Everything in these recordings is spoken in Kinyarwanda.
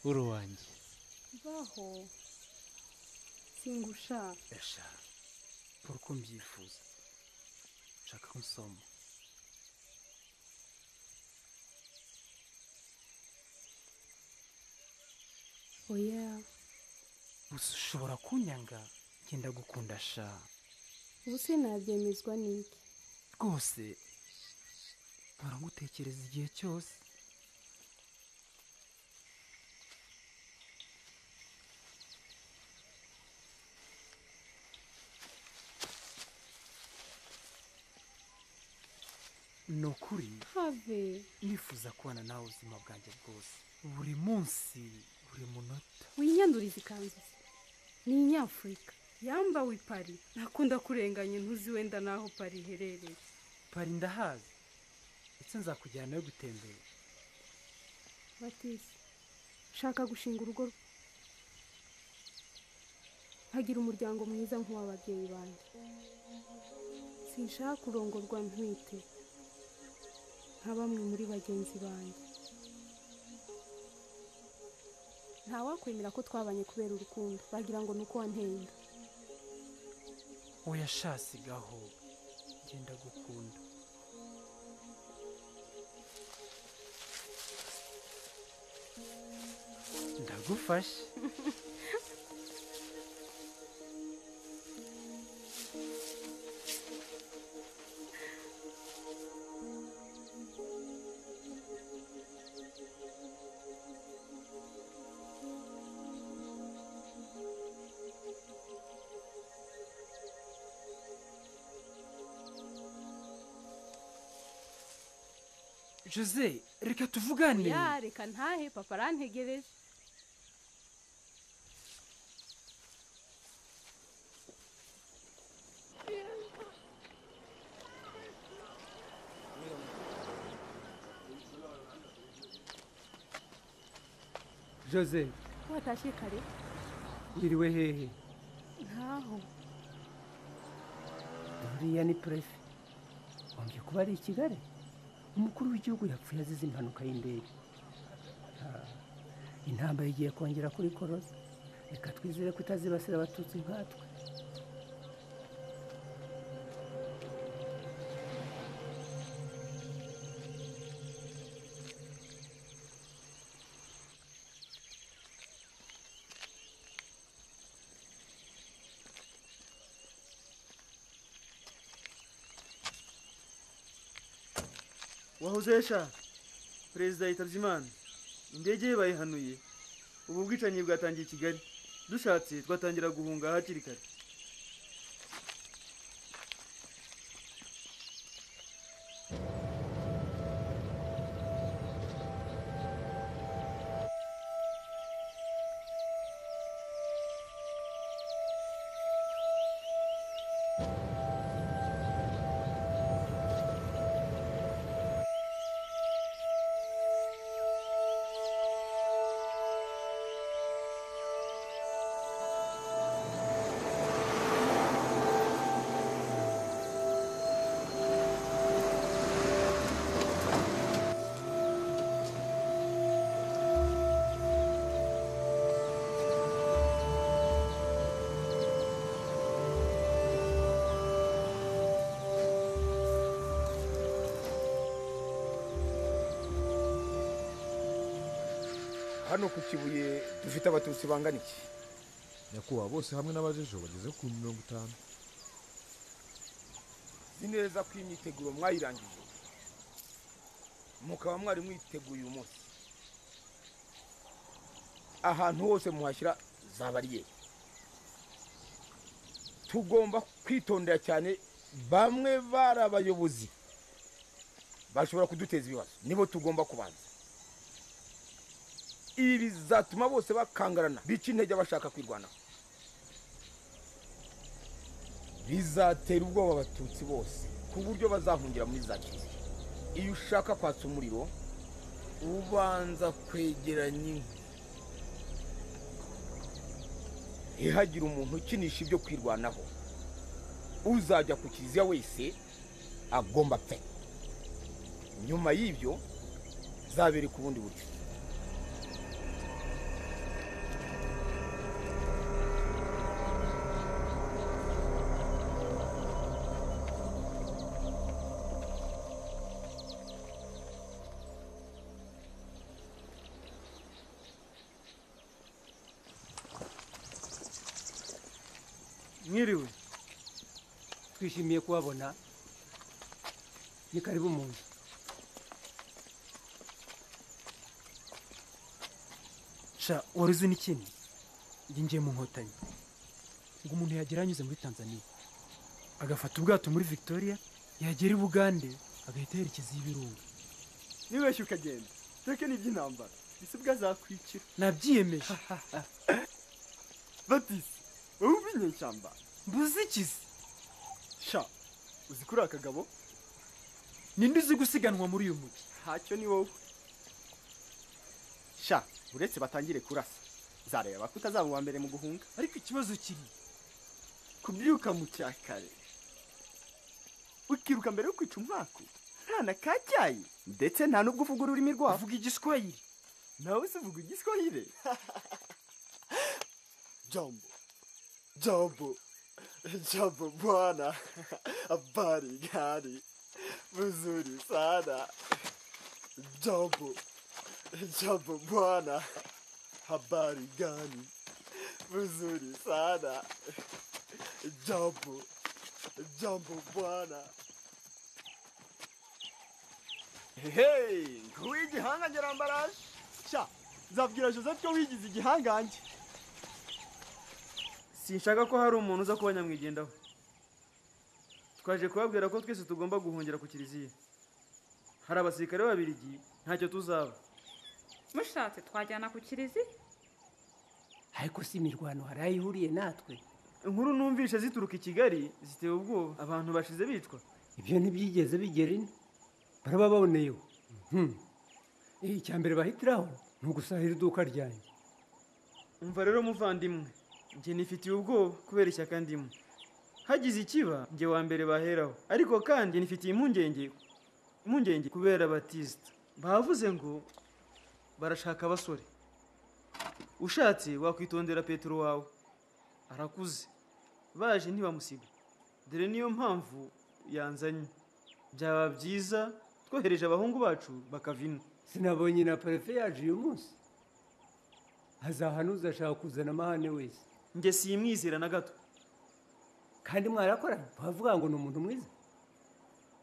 uruwanjye baho singusha esha uko mbyifuza nshaka ko nsoma oya gusa ushobora kunyanga ngenda gukunda sha ubu sinabyemezwa n'iki rwose baragutekereza igihe cyose ni ukuri have nifuza kubana nawe ubuzima bwanjye bwose buri munsi buri munota winyanduriza ikanzu ni inyafurika yambawe i Paris ntakunda kurenganya ntuzi wenda n'aho Paris iherereye Paris ndahazi ndetse nzakujyana yo gutembera batisi shaka gushinga urugo nkagira umuryango mwiza nk'uw'ababyeyi banjye sinshaka kurongorwa ntwite nka bamwe muri bagenzi banjye ntawakwemera ko twabanye kubera urukundo bagira ngo ni uko wanteye inda oya shasigaho ngenda gukunda ndagufashe Jose reka tuvugane ya reka ntahe papa arantegereje Jose watashye kare iriwe hehe ntaho uriya ni prefe wongeye kuba ari i Kigali umukuru w'igihugu yapfuye azize impanuka y'indege intambara igiye kongera kuri koroza reka twizere ko itazibasira abatutsi nkatwe wahozesha perezida yitabye Imana indege ye bayihanuye ubu bwicanyi bwatangiye i Kigali dushatse twatangira guhunga hakiri kare hano ku Kibuye dufite abatutsi bangana iki nyakubahwa bose hamwe n'abajejo bageze ku 50 zineza ko imyiteguro mwayirangije mukaba mwari mwiteguye uyu munsi ahantu hose muhashyira za bariyeri tugomba kwitondera cyane bamwe bari abayobozi bashobora kuduteza ibibazo nibo tugomba kubanza ibi bizatuma bose bakangarana bica intege bashaka kwirwanaho bizatera ubwoba abatutsi bose ku buryo bazahungira muri za kiliziya iyo ushaka kwatsa umuriro ubanza kwegeranya inkwi ntihagire umuntu ukinisha ibyo kwirwanaho uzajya ku kiliziya wese agomba pe nyuma y'ibyo zabereka ubundi buryo mwiriwe. twishimiye kubabona ni karibu mu nzu. sha wari uzi n'ikindi ngiye mu nkotanyi ngo umuntu yagera anyuze muri Tanzania agafata ubwato muri Victoria yagera i Bugande agahita yerekeza y'ibirunga. nibeshye ukagenda teke n'iby'intambara bisibwa zakwicira. nabyiyemeje. Batisi wowe uba inyeshyamba mbuze ikizi sha uzi kuri akagabo ninde uzi gusiganwa muri uyu mujyi? ntacyo ni wowe sha uretse batangire kurasa zareba ko utazaba uwa mbere mu guhunga. ariko ikibazo kiri kubyuka mu cyakare ukiruka mbere yo kwica umwaku nta na kacyayi ndetse nta n'ubwo uvuga ururimi rwabo. uvuga igiswahili nawe se uvuga igiswahili? jambo jambo jambo bwana, habari gani? Mzuri sana. Jambo jambo bwana, habari gani? Mzuri sana. Jambo jambo bwana. Hey, kuwigihanga ngerambaraje. Sha, nzabwira Joseph ko wigize igihangange. Sinshaka ko hari umuntu uza kuba nyamwigendaho. Twaje kubabwira ko twese tugomba guhungira ku kiliziya. Hari abasirikare b'Ababiligi ntacyo tuzaba. Mushatse twajyana ku kiliziya? ariko si imirwano hari aho ihuriye natwe. Inkuru numvishe zituruka i Kigali zitewe ubwoba, abantu bashize bicwa. Ibyo ntibyigeze bigera ino, baraba baboneyeho. Icyambere bahitiraho ni ugusahira iduka ryanjye. Umva rero muvandimwe, njye nifitiye ubwoba kubera ishyaka ndimo. Hagize ikiba njye wa mbere baheraho, ariko kandi nifitiye impungenge kubera Batista. Bavuze ngo barashaka abasore. Ushatse wakwitondera Petero wawe, arakuze. Baje ntibamusiga, dore niyo mpamvu yanzanye. Byaba byiza twohereje abahungu bacu bakavina. Sinabonye na prefe yaje uyu munsi. Hazahanuza ashaka kuzana amahane wese. Njye simwizera na gato. Kandi mwarakoranye bavuga ngo ni umuntu mwiza.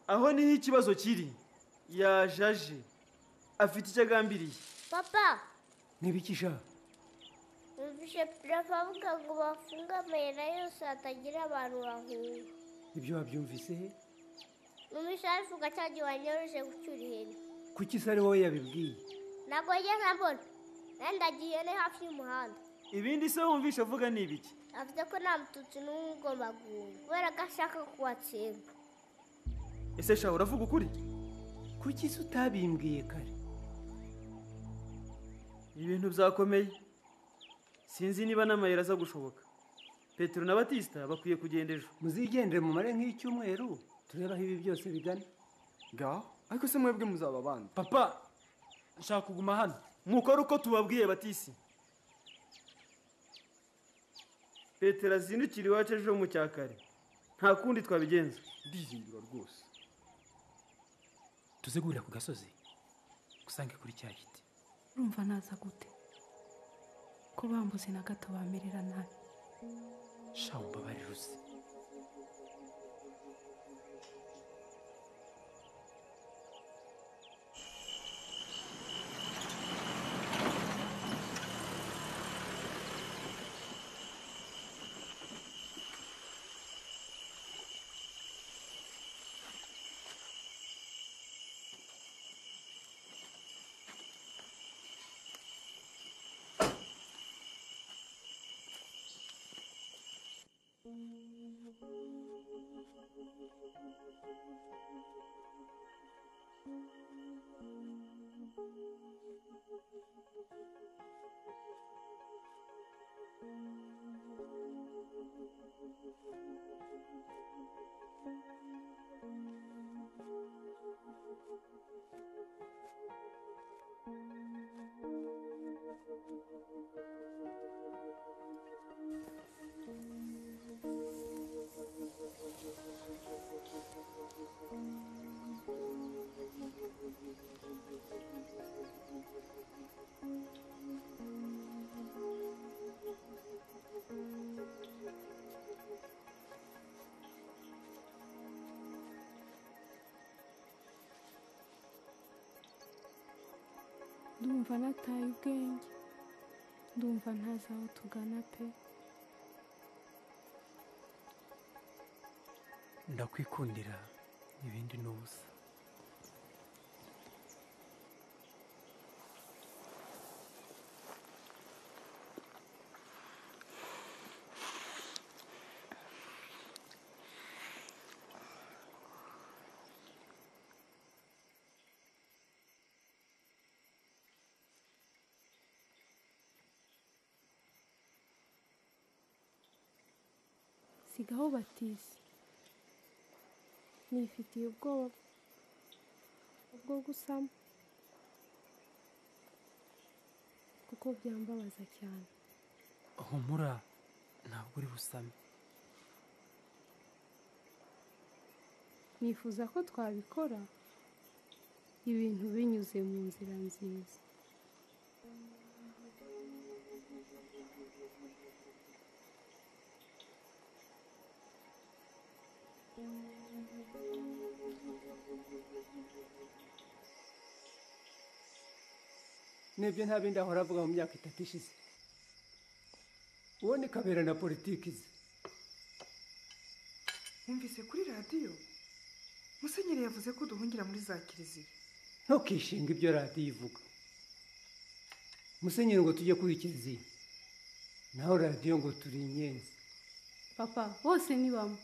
Aho niho ikibazo kiri. Yajaje afite icyo agambiriye. Papa, Nibikisha? numvise prefe avuga ngo bafunge amayira yose hatagira abantu bahunga. Ibyo wabyumvise he? Numvise avuga cyangwa wanyoroshe gucyura ihene. Kuki se ari wowe yabibwiye? Ntabwo njye nkabona, nandagiye ne hafi y'umuhanda. Ibindi se wumvishe avuga ni ibiki? Avuze ko nta mututsi n'umwe ugomba guhunga kubera ko ashaka kuwatsemba. Ese sha uravuga ukuri? Kuki se utabimbwiye kare? Ibintu byakomeye. Sinzi niba n'amayira aza gushoboka. Petero na Batista bakwiye kugenda ejo. Muzigendere mu mare nk'icyumweru tureba aho ibi byose bigana. Ga, ariko se mwebwe muzaba bandi. papa nshaka kuguma hano. Mukora uko tubabwiye Batisi. Petero azindukira iwacu ejo mu cyakare. Nta kundi twabigenza. Ndizindura rwose. tuzegurira ku gasozi gusange kuri cya giti. Urumva naza gute? Ko bambuze na gato bamerera nabi. sha umbabarire uzi. ndumva nataye ubwenge, ndumva ntazi aho tugana pe. ndakwikundira ibindi ni ubusa. sigaho Batisi, nifitiye ubwoba bwo gusama kuko byambabaza cyane. humura ntabwo uri busame. nifuza ko twabikora ibintu binyuze mu nzira nziza. nibyo nta bindi ahora avuga mu myaka 3 ishize. uwo ni Kabera na politiki ze. Wumvise kuri radiyo Musenyeri yavuze ko duhungira muri za kiliziya. ntukishinga ibyo radiyo ivuga. Musenyeri ngo tujye kuri kiliziya, naho radiyo ngo turi inyenzi. Papa bose ni bamwe.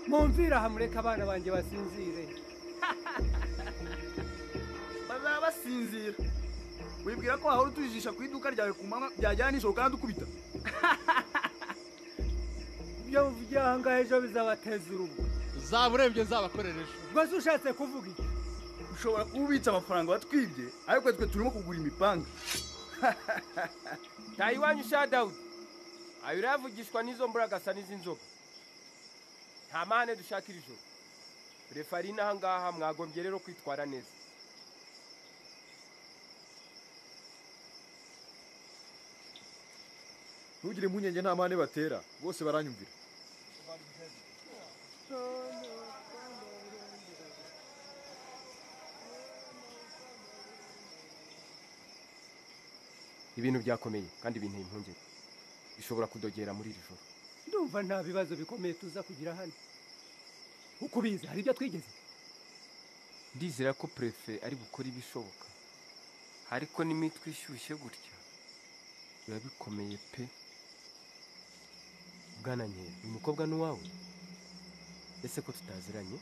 mumvira hamureka abana banjye basinzire. bazaba basinzira. wibwira ko wahora utujijisha ku iduka ryawe ku manywa byajyana nijoro kandi ukubita? ibyo muvugira aha ngaha ejo bizabateza urugo. uzaba urebye nzabakorera ejo. rwose ushatse kuvuga iki? ushobora kuba ubitse amafaranga watwibye ariko twe turimo kugura imipanga. tayiwanyu sha Dawudi, ayo uravugishwa n'izo mburagasa n'iz'inzoga. nta mahane dushakira ijoro. refari n'aha ngaha mwagombye rero kwitwara neza. ntugire impungenge, nta mahane batera, bose baranyumvira. ibintu byakomeye kandi binteye impungenge, bishobora kudogera muri iri joro. ndumva nta bibazo bikomeye tuza kugira hano. uko ubizi hari ibyo twigeze. ndizera ko prefe ari bukora ibishoboka, ariko n'imitwe ishyushye gutya biba bikomeye pe. bwana Nkera, uyu mukobwa ni uwawe? ese ko tutaziranye?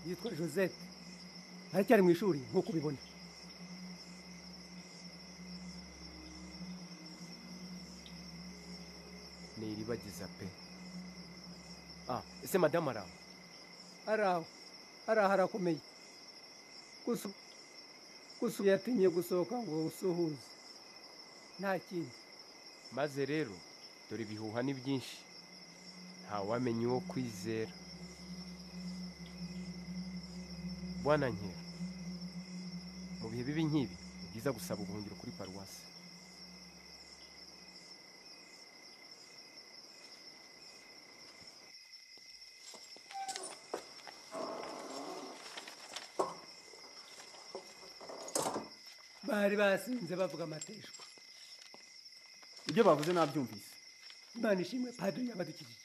yitwa Josette, aracyari mu ishuri nk'uko ubibona. ni iribagiza pe. ese madamu araho? araho harakomeye. gusa yatinye gusohoka ngo usuhuze, nta kindi. maze rero dore ibihuha ni byinshi, ntawamenya uwo kwizera. bwana Nkera, mu bihe bibi nk'ibi ni byiza gusaba ubuhungiro kuri paruwasi. bari basinze bavuga amateshwa. ibyo bavuze nabyumvise. Imana ishimwe, padiri yabadukijije.